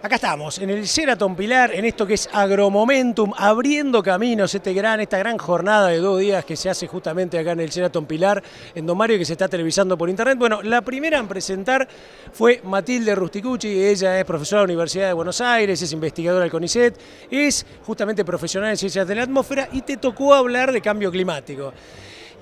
Acá estamos, en el Sheraton Pilar, en esto que es Agromomentum, abriendo caminos, esta gran jornada de 2 días que se hace justamente acá en el Sheraton Pilar, en Don Mario, que se está televisando por internet. Bueno, la primera en presentar fue Matilde Rusticucci. Ella es profesora de la Universidad de Buenos Aires, es investigadora del CONICET, es justamente profesional en ciencias de la atmósfera y te tocó hablar de cambio climático.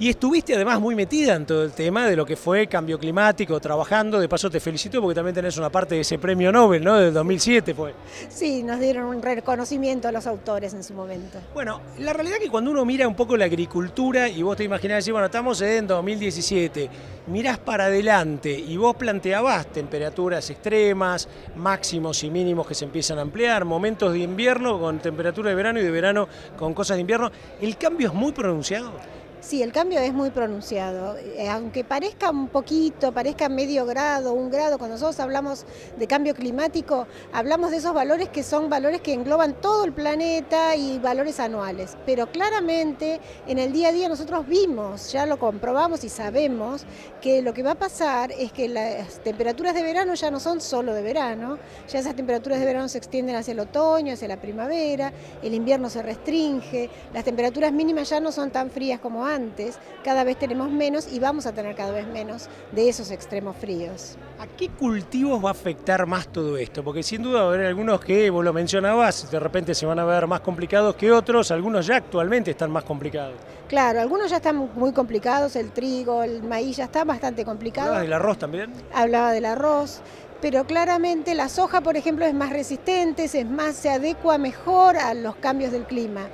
Y estuviste además muy metida en todo el tema de lo que fue cambio climático, trabajando. De paso te felicito porque también tenés una parte de ese premio Nobel, ¿no? Del 2007 fue. Sí, nos dieron un reconocimiento a los autores en su momento. Bueno, la realidad es que cuando uno mira un poco la agricultura y vos te imaginás decir, bueno, estamos en 2017, mirás para adelante y vos planteabas temperaturas extremas, máximos y mínimos que se empiezan a ampliar, momentos de invierno con temperatura de verano y de verano con cosas de invierno. ¿El cambio es muy pronunciado? Sí, el cambio es muy pronunciado, aunque parezca un poquito, parezca medio grado, 1 grado, cuando nosotros hablamos de cambio climático, hablamos de esos valores que son valores que engloban todo el planeta y valores anuales, pero claramente en el día a día nosotros vimos, ya lo comprobamos y sabemos que lo que va a pasar es que las temperaturas de verano ya no son solo de verano, ya esas temperaturas de verano se extienden hacia el otoño, hacia la primavera, el invierno se restringe, las temperaturas mínimas ya no son tan frías como antes, cada vez tenemos menos y vamos a tener cada vez menos de esos extremos fríos. ¿A qué cultivos va a afectar más todo esto? Porque sin duda va a haber algunos que, vos lo mencionabas, de repente se van a ver más complicados que otros, algunos ya actualmente están más complicados. Claro, algunos ya están muy complicados, el trigo, el maíz ya está bastante complicado. ¿Hablabas del arroz también? Hablaba del arroz. Pero claramente la soja, por ejemplo, es más resistente, se adecua mejor a los cambios del clima.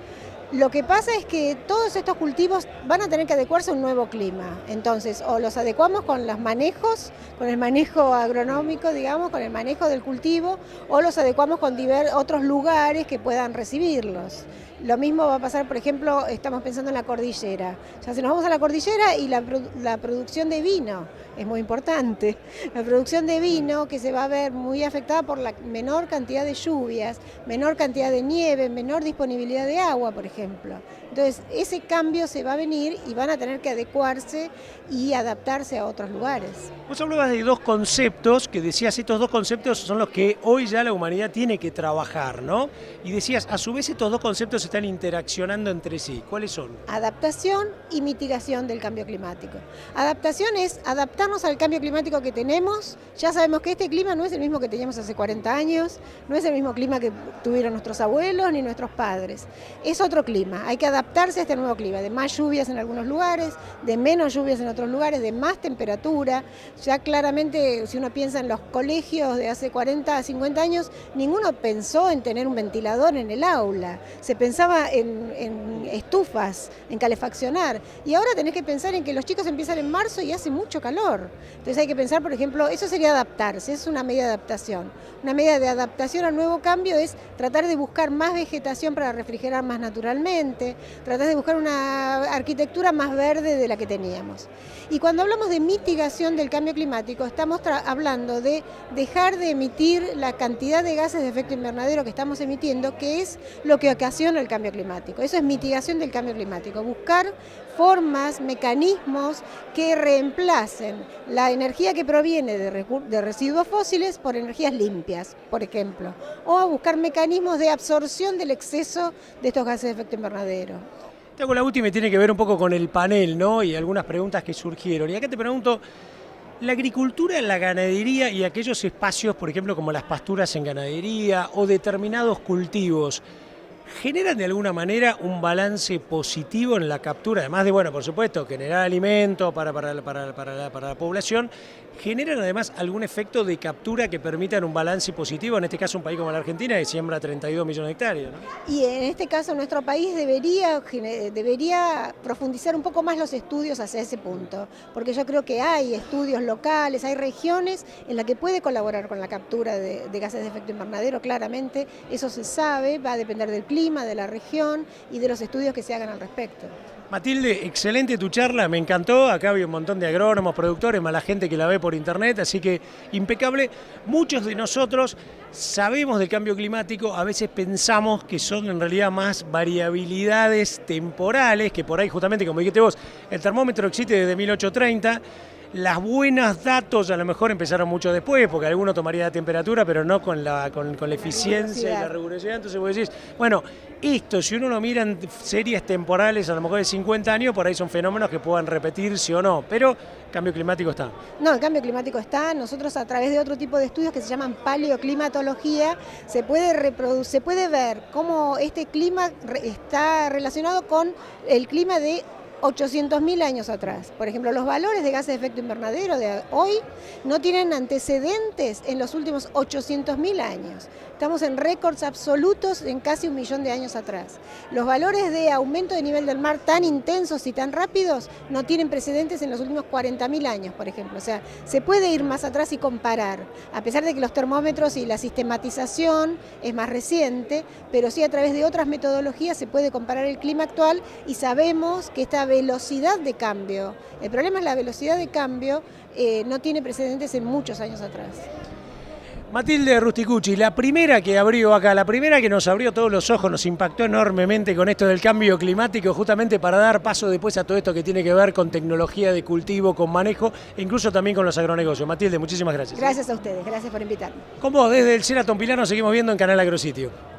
Lo que pasa es que todos estos cultivos van a tener que adecuarse a un nuevo clima. Entonces, o los adecuamos con los manejos, con el manejo agronómico, digamos, con el manejo del cultivo, o los adecuamos con otros lugares que puedan recibirlos. Lo mismo va a pasar, por ejemplo, estamos pensando en la cordillera. Ya si nos vamos a la cordillera y la producción de vino es muy importante. La producción de vino que se va a ver muy afectada por la menor cantidad de lluvias, menor cantidad de nieve, menor disponibilidad de agua, por ejemplo. Entonces, ese cambio se va a venir y van a tener que adecuarse y adaptarse a otros lugares. Vos hablabas de 2 conceptos, que decías, estos 2 conceptos son los que hoy ya la humanidad tiene que trabajar, ¿no? Y decías, a su vez estos 2 conceptos están interaccionando entre sí. ¿Cuáles son? Adaptación y mitigación del cambio climático. Adaptación es adaptarnos al cambio climático que tenemos. Ya sabemos que este clima no es el mismo que teníamos hace 40 años, no es el mismo clima que tuvieron nuestros abuelos ni nuestros padres. Es otro clima, hay que adaptarse a este nuevo clima, de más lluvias en algunos lugares, de menos lluvias en otros lugares, de más temperatura. Ya claramente, si uno piensa en los colegios de hace 40 a 50 años, ninguno pensó en tener un ventilador en el aula. Se pensaba en estufas, en calefaccionar. Y ahora tenés que pensar en que los chicos empiezan en marzo y hace mucho calor. Entonces hay que pensar, por ejemplo, eso sería adaptarse, es una medida de adaptación. Una medida de adaptación al nuevo cambio es tratar de buscar más vegetación para refrigerar más naturalmente, tratar de buscar una arquitectura más verde de la que teníamos. Y cuando hablamos de mitigación del cambio climático, estamos hablando de dejar de emitir la cantidad de gases de efecto invernadero que estamos emitiendo, que es lo que ocasiona el cambio climático. Eso es mitigación del cambio climático, buscar formas, mecanismos que reemplacen la energía que proviene de residuos fósiles por energías limpias, por ejemplo, o a buscar mecanismos de absorción del exceso de estos gases de efecto invernadero. Te hago la última y tiene que ver un poco con el panel, ¿no? Y algunas preguntas que surgieron. Y acá te pregunto, la agricultura, la ganadería y aquellos espacios, por ejemplo, como las pasturas en ganadería o determinados cultivos, ¿generan de alguna manera un balance positivo en la captura? Además de, bueno, por supuesto, generar alimento para la población, ¿generan además algún efecto de captura que permitan un balance positivo? En este caso, un país como la Argentina que siembra 32 millones de hectáreas, ¿no? Y en este caso nuestro país debería profundizar un poco más los estudios hacia ese punto, porque yo creo que hay estudios locales, hay regiones en las que puede colaborar con la captura de gases de efecto invernadero, claramente, eso se sabe, va a depender del clima, de la región y de los estudios que se hagan al respecto. Matilde, excelente tu charla, me encantó. Acá había un montón de agrónomos, productores, más la gente que la ve por internet, así que impecable. Muchos de nosotros sabemos del cambio climático, a veces pensamos que son en realidad más variabilidades temporales, que por ahí justamente, como dijiste vos, el termómetro existe desde 1830. Las buenos datos a lo mejor empezaron mucho después, porque alguno tomaría la temperatura, pero no con la eficiencia y la rigurosidad. Entonces vos decís, bueno, esto, si uno lo mira en series temporales, a lo mejor de 50 años, por ahí son fenómenos que puedan repetirse o no, pero cambio climático está. No, el cambio climático está. Nosotros, a través de otro tipo de estudios que se llaman paleoclimatología, se puede ver cómo este clima está relacionado con el clima de 800.000 años atrás. Por ejemplo, los valores de gases de efecto invernadero de hoy no tienen antecedentes en los últimos 800.000 años. Estamos en récords absolutos en casi 1 millón de años atrás. Los valores de aumento de nivel del mar tan intensos y tan rápidos no tienen precedentes en los últimos 40.000 años, por ejemplo. O sea, se puede ir más atrás y comparar, a pesar de que los termómetros y la sistematización es más reciente, pero sí a través de otras metodologías se puede comparar el clima actual y sabemos que esta velocidad de cambio, el problema es la velocidad de cambio, no tiene precedentes en muchos años atrás. Matilde Rusticucci, la primera que abrió acá, la primera que nos abrió todos los ojos, nos impactó enormemente con esto del cambio climático, justamente para dar paso después a todo esto que tiene que ver con tecnología de cultivo, con manejo, e incluso también con los agronegocios. Matilde, muchísimas gracias. Gracias a ustedes, gracias por invitarme. Con vos, desde el Sheraton Pilar nos seguimos viendo en Canal Agrositio.